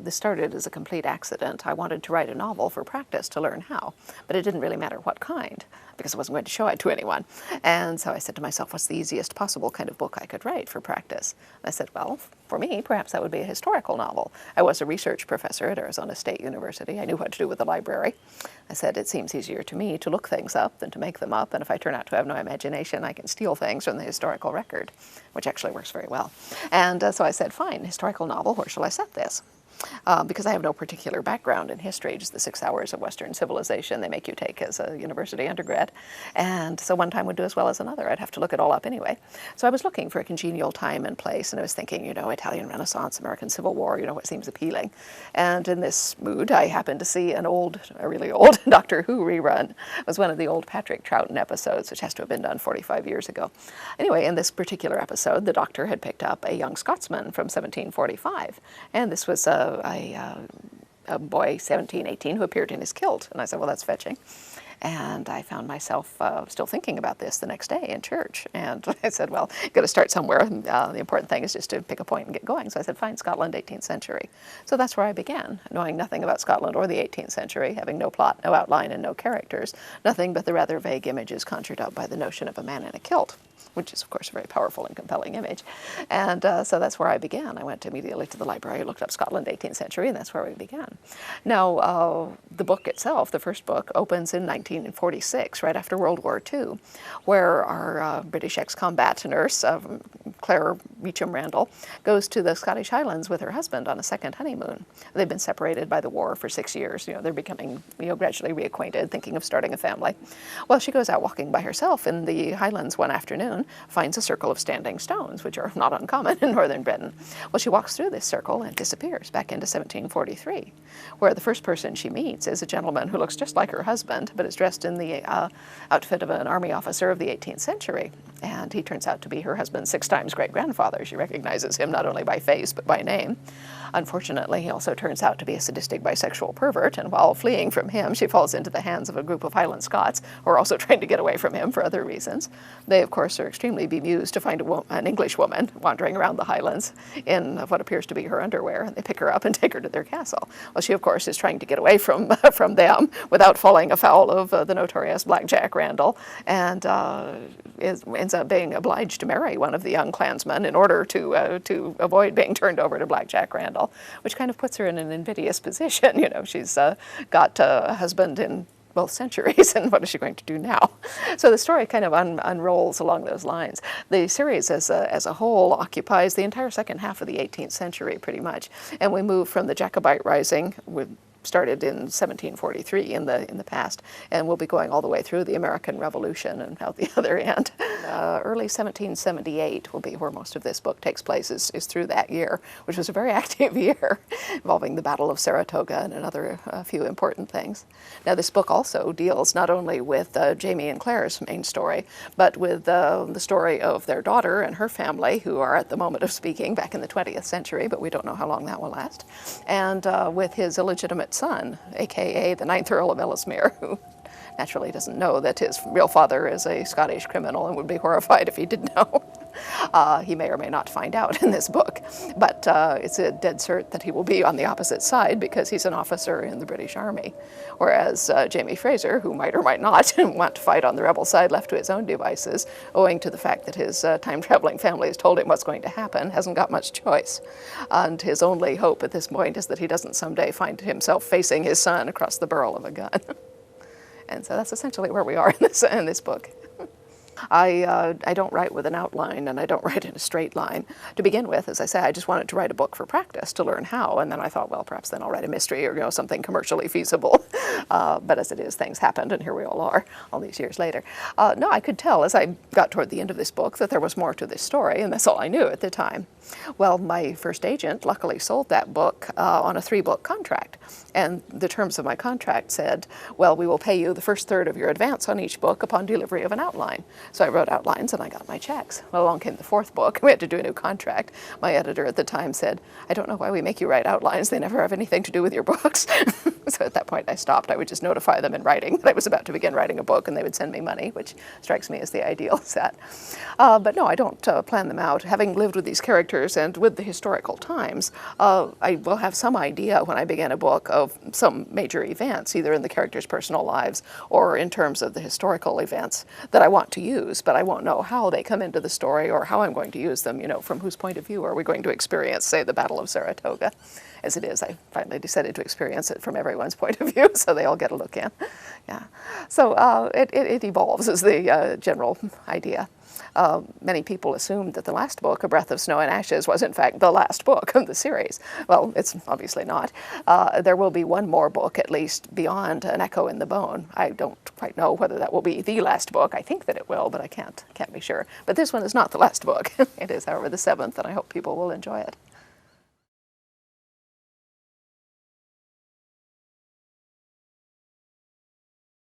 this started as a complete accident. I wanted to write a novel for practice to learn how, but it didn't really matter what kind, because I wasn't going to show it to anyone. And so I said to myself, what's the easiest possible kind of book I could write for practice? And I said, well, for me, perhaps that would be a historical novel. I was a research professor at Arizona State University. I knew what to do with the library. I said, it seems easier to me to look things up than to make them up, and if I turn out to have no imagination, I can steal things from the historical record, which actually works very well. And so I said, fine, historical novel, where shall I set this? Because I have no particular background in history, just the 6 hours of Western civilization they make you take as a university undergrad. And so one time would do as well as another. I'd have to look it all up anyway. So I was looking for a congenial time and place, and I was thinking, you know, Italian Renaissance, American Civil War, you know, what seems appealing. And in this mood, I happened to see a really old Doctor Who rerun. It was one of the old Patrick Troughton episodes, which has to have been done 45 years ago. Anyway, in this particular episode, the Doctor had picked up a young Scotsman from 1745. And this was a boy, 17, 18, who appeared in his kilt. And I said, well, that's fetching. And I found myself still thinking about this the next day in church. And I said, well, you've got to start somewhere. The important thing is just to pick a point and get going. So I said, fine, Scotland, 18th century. So that's where I began, knowing nothing about Scotland or the 18th century, having no plot, no outline, and no characters, nothing but the rather vague images conjured up by the notion of a man in a kilt, which is, of course, a very powerful and compelling image. And so that's where I began. I went immediately to the library, looked up Scotland, 18th century, and that's where we began. Now, the book itself, the first book, opens in 1946, right after World War II, where our British ex-combat nurse, Clara Randall, goes to the Scottish Highlands with her husband on a second honeymoon. They've been separated by the war for 6 years. You know, they're becoming, you know, gradually reacquainted, thinking of starting a family. Well, she goes out walking by herself in the Highlands one afternoon, finds a circle of standing stones, which are not uncommon in northern Britain. Well, she walks through this circle and disappears back into 1743, where the first person she meets is a gentleman who looks just like her husband, but is dressed in the outfit of an army officer of the 18th century. And he turns out to be her husband's 6 times great-grandfather. She recognizes him not only by face, but by name. Unfortunately, he also turns out to be a sadistic bisexual pervert, and while fleeing from him, she falls into the hands of a group of Highland Scots who are also trying to get away from him for other reasons. They, of course, are extremely bemused to find an English woman wandering around the Highlands in what appears to be her underwear, and they pick her up and take her to their castle. Well, she, of course, is trying to get away from them without falling afoul of the notorious Black Jack Randall, and ends up being obliged to marry one of the young clansmen in order to avoid being turned over to Black Jack Randall, which kind of puts her in an invidious position. You know, she's got a husband in both centuries, and what is she going to do now? So the story kind of unrolls along those lines. The series as a whole occupies the entire second half of the 18th century, pretty much, and we move from the Jacobite Rising started in 1743 in the past, and we'll be going all the way through the American Revolution and out the other end. Early 1778 will be where most of this book takes place, is through that year, which was a very active year, involving the Battle of Saratoga and another few important things. Now, this book also deals not only with Jamie and Clara'S main story, but with the story of their daughter and her family, who are at the moment of speaking back in the 20th century, but we don't know how long that will last, and with his illegitimate son, aka the 9th Earl of Ellesmere, who naturally doesn't know that his real father is a Scottish criminal and would be horrified if he did know. He may or may not find out in this book, but it's a dead cert that he will be on the opposite side because he's an officer in the British Army. Whereas Jamie Fraser, who might or might not want to fight on the rebel side left to his own devices, owing to the fact that his time-traveling family has told him what's going to happen, hasn't got much choice. And his only hope at this point is that he doesn't someday find himself facing his son across the barrel of a gun. And so that's essentially where we are in this book. I don't write with an outline, and I don't write in a straight line. To begin with, as I say, I just wanted to write a book for practice to learn how, and then I thought, well, perhaps then I'll write a mystery or, you know, something commercially feasible. But as it is, things happened, and here we all are, all these years later. No, I could tell as I got toward the end of this book that there was more to this story, and that's all I knew at the time. Well, my first agent luckily sold that book on a 3-book contract, and the terms of my contract said, well, we will pay you the first third of your advance on each book upon delivery of an outline. So I wrote outlines and I got my checks. Well, along came the 4th book. We had to do a new contract. My editor at the time said, I don't know why we make you write outlines. They never have anything to do with your books. So at that point I stopped. I would just notify them in writing that I was about to begin writing a book, and they would send me money, which strikes me as the ideal set. But no, I don't plan them out. Having lived with these characters and with the historical times, I will have some idea when I begin a book of some major events, either in the characters' personal lives or in terms of the historical events that I want to use, but I won't know how they come into the story or how I'm going to use them, from whose point of view are we going to experience, say, the Battle of Saratoga. As it is, I finally decided to experience it from everyone's point of view, so they all get a look in. Yeah. So it evolves is the general idea. Many people assumed that the last book, A Breath of Snow and Ashes, was in fact the last book of the series. Well, it's obviously not. There will be one more book, at least, beyond An Echo in the Bone. I don't quite know whether that will be the last book. I think that it will, but I can't be sure. But this one is not the last book. It is, however, the 7th, and I hope people will enjoy it.